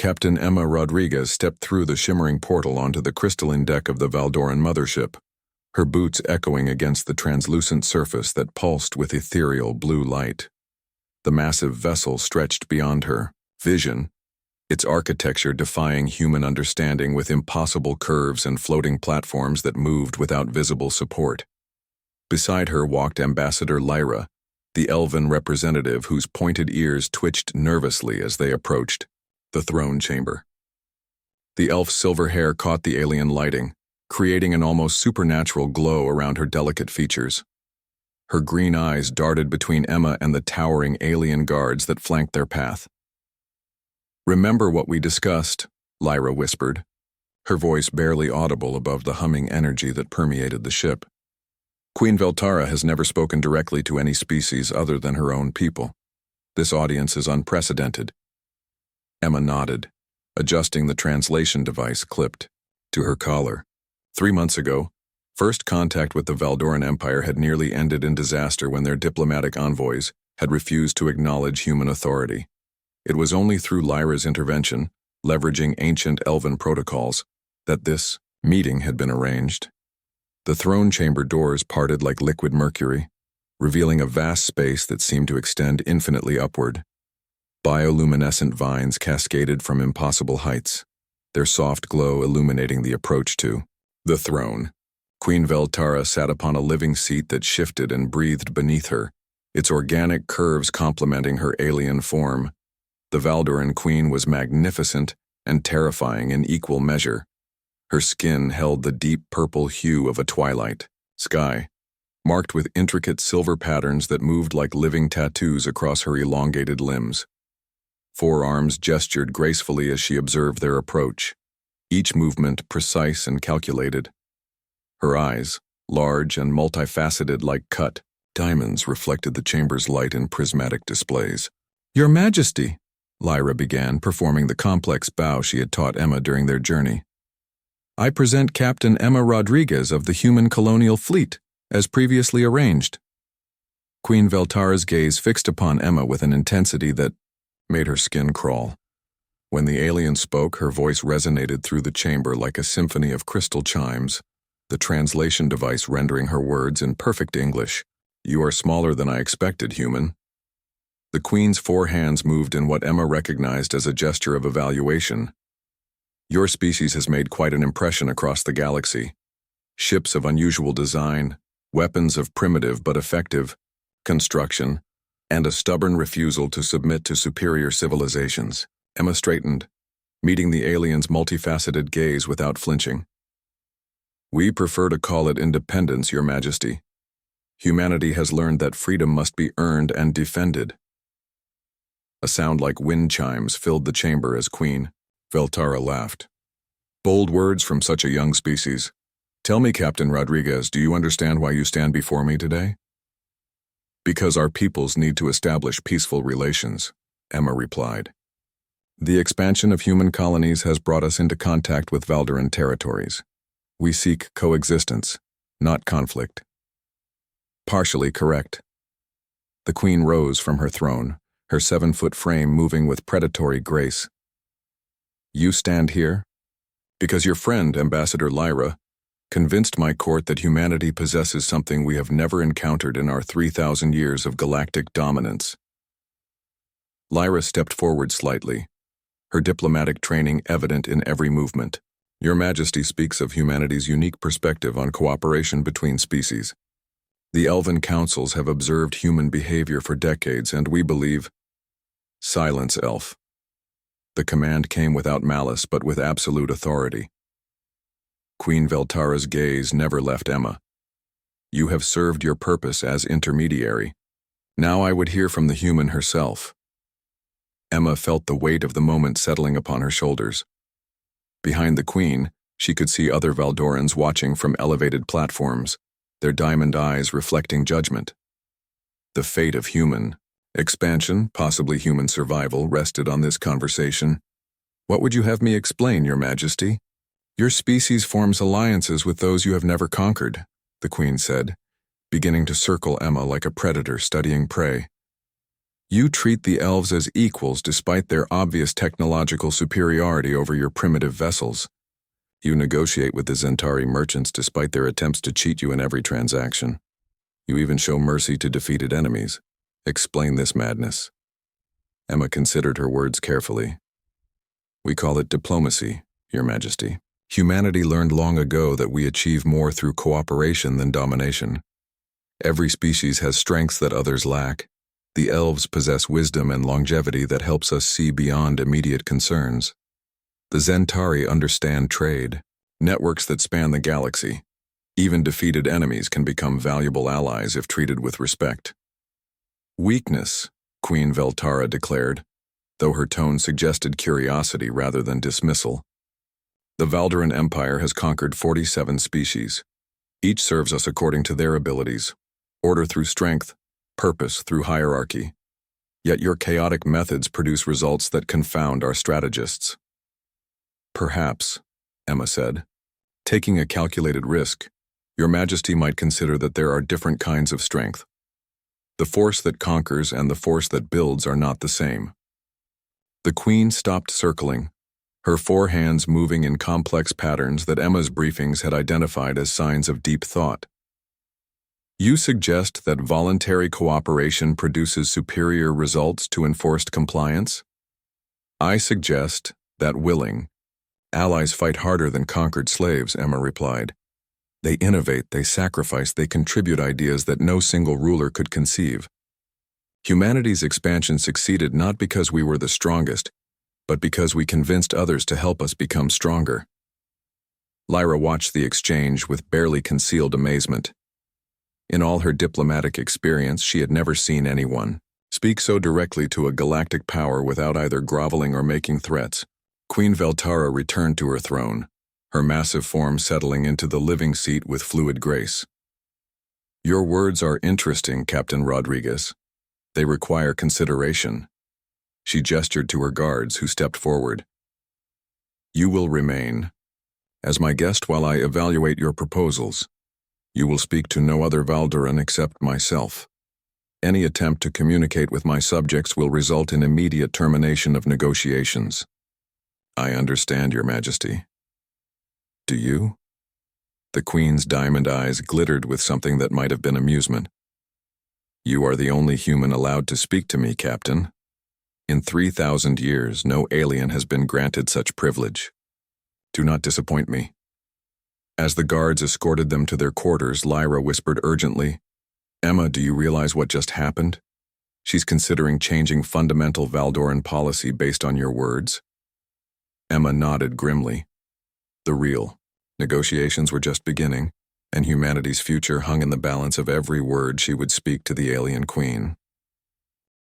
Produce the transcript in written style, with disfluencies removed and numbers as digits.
Captain Emma Rodriguez stepped through the shimmering portal onto the crystalline deck of the Valdoran mothership, her boots echoing against the translucent surface that pulsed with ethereal blue light. The massive vessel stretched beyond her vision, its architecture defying human understanding with impossible curves and floating platforms that moved without visible support. Beside her walked Ambassador Lyra, the elven representative whose pointed ears twitched nervously as they approached the throne chamber. The elf's silver hair caught the alien lighting, creating an almost supernatural glow around her delicate features. Her green eyes darted between Emma and the towering alien guards that flanked their path. "Remember what we discussed," Lyra whispered, her voice barely audible above the humming energy that permeated the ship. "Queen Veltara has never spoken directly to any species other than her own people. This audience is unprecedented." Emma nodded, adjusting the translation device clipped to her collar. 3 months ago, first contact with the Valdoran Empire had nearly ended in disaster when their diplomatic envoys had refused to acknowledge human authority. It was only through Lyra's intervention, leveraging ancient elven protocols, that this meeting had been arranged. The throne chamber doors parted like liquid mercury, revealing a vast space that seemed to extend infinitely upward. Bioluminescent vines cascaded from impossible heights, their soft glow illuminating the approach to the throne. Queen Veltara sat upon a living seat that shifted and breathed beneath her, its organic curves complementing her alien form. The Valdoran queen was magnificent and terrifying in equal measure. Her skin held the deep purple hue of a twilight sky, marked with intricate silver patterns that moved like living tattoos across her elongated limbs. Forearms gestured gracefully as she observed their approach, each movement precise and calculated. Her eyes, large and multifaceted like cut diamonds, reflected the chamber's light in prismatic displays. "Your Majesty," Lyra began, performing the complex bow she had taught Emma during their journey. "I present Captain Emma Rodriguez of the Human Colonial Fleet, as previously arranged." Queen Veltara's gaze fixed upon Emma with an intensity that made her skin crawl. When the alien spoke, her voice resonated through the chamber like a symphony of crystal chimes, the translation device rendering her words in perfect English. "You are smaller than I expected, human." The Queen's 4 hands moved in what Emma recognized as a gesture of evaluation. "Your species has made quite an impression across the galaxy. Ships of unusual design, weapons of primitive but effective construction, and a stubborn refusal to submit to superior civilizations." Emma straightened, meeting the alien's multifaceted gaze without flinching. "We prefer to call it independence, Your Majesty. Humanity has learned that freedom must be earned and defended." A sound like wind chimes filled the chamber as Queen Veltara laughed. "Bold words from such a young species. Tell me, Captain Rodriguez, do you understand why you stand before me today?" "Because our peoples need to establish peaceful relations," Emma replied. "The expansion of human colonies has brought us into contact with Valdoran territories. We seek coexistence, not conflict." "Partially correct." The Queen rose from her throne, her 7-foot frame moving with predatory grace. "You stand here because your friend, Ambassador Lyra, convinced my court that humanity possesses something we have never encountered in our 3,000 years of galactic dominance." Lyra stepped forward slightly, her diplomatic training evident in every movement. "Your Majesty speaks of humanity's unique perspective on cooperation between species. The Elven councils have observed human behavior for decades, and we believe—" "Silence, elf." The command came without malice but with absolute authority. Queen Veltara's gaze never left Emma. "You have served your purpose as intermediary. Now I would hear from the human herself." Emma felt the weight of the moment settling upon her shoulders. Behind the Queen, she could see other Valdorans watching from elevated platforms, their diamond eyes reflecting judgment. The fate of human expansion, possibly human survival, rested on this conversation. "What would you have me explain, Your Majesty?" "Your species forms alliances with those you have never conquered," the Queen said, beginning to circle Emma like a predator studying prey. You treat the elves as equals despite their obvious technological superiority over your primitive vessels. You negotiate with the Zentari merchants despite their attempts to cheat you in every transaction. You even show mercy to defeated enemies. Explain this madness. Emma considered her words carefully. We call it diplomacy, Your Majesty. Humanity learned long ago that we achieve more through cooperation than domination. Every species has strengths that others lack. The elves possess wisdom and longevity that helps us see beyond immediate concerns. The Zentari understand trade, networks that span the galaxy. Even defeated enemies can become valuable allies if treated with respect. Weakness, Queen Veltara declared, though her tone suggested curiosity rather than dismissal. The Valdoran Empire has conquered 47 species. Each serves us according to their abilities, order through strength, purpose through hierarchy. Yet your chaotic methods produce results that confound our strategists. Perhaps, Emma said, taking a calculated risk, Your Majesty might consider that there are different kinds of strength. The force that conquers and the force that builds are not the same. The Queen stopped circling, her four hands moving in complex patterns that Emma's briefings had identified as signs of deep thought. You suggest that voluntary cooperation produces superior results to enforced compliance? I suggest that willing. Allies fight harder than conquered slaves, Emma replied. They innovate, they sacrifice, they contribute ideas that no single ruler could conceive. Humanity's expansion succeeded not because we were the strongest, but because we convinced others to help us become stronger. Lyra watched the exchange with barely concealed amazement. In all her diplomatic experience, she had never seen anyone speak so directly to a galactic power without either groveling or making threats. Queen Veltara returned to her throne, her massive form settling into the living seat with fluid grace. Your words are interesting, Captain Rodriguez. They require consideration. She gestured to her guards, who stepped forward. You will remain as my guest while I evaluate your proposals. You will speak to no other Valdoran except myself. Any attempt to communicate with my subjects will result in immediate termination of negotiations. I understand, Your Majesty. Do you? The Queen's diamond eyes glittered with something that might have been amusement. You are the only human allowed to speak to me, Captain. In 3,000 years, no alien has been granted such privilege. Do not disappoint me. As the guards escorted them to their quarters, Lyra whispered urgently, Emma, do you realize what just happened? She's considering changing fundamental Valdoran policy based on your words. Emma nodded grimly. The real negotiations were just beginning, and humanity's future hung in the balance of every word she would speak to the alien queen.